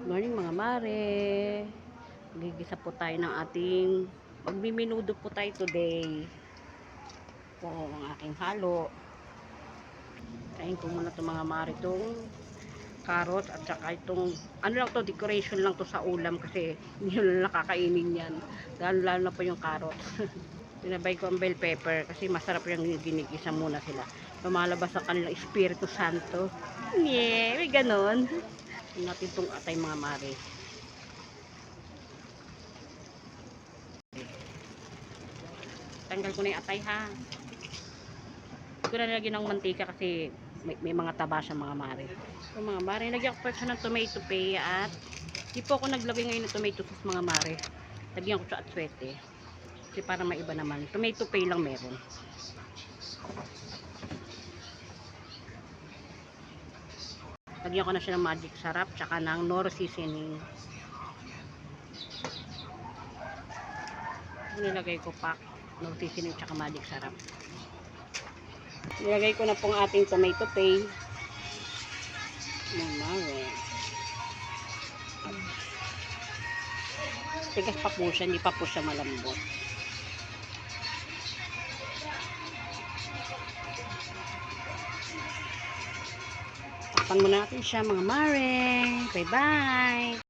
Morning mga mare. Gigisa po tayo ng ating magmiminudo po tayo today. Ito ang aking halo. Kain ko muna itong mga mare itong carrot at saka itong ano lang to, decoration lang to sa ulam kasi hindi nyo nakakainin yan. Lalo na po yung carrot. Tinabay ko ang bell pepper kasi masarap yung ginigisa muna sila. Lumalabas ang kanilang Espiritu Santo. Yeah, may ganon. Natin itong atay mga mare. Tanggal ko na yung atay ha. Hindi ko na nilagyan ng mantika kasi may mga taba siya mga mare. So mga mare, lagyan ko pa siya ng tomato paste at di po ako naglagay ngayon ng tomato sauce mga mare. Lagyan ko siya at swete. Kasi para maiba naman. Tomato paste lang meron. Lagyan ko na siya ng magic sarap tsaka ng nor seasoning. Nilagay ko pa nor seasoning tsaka magic sarap. Nilagay ko na pong ating tomato paste. Mare. Tigas pa po siya, hindi pa po siya malambot. Takpan muna natin siya mga mare. Bye bye!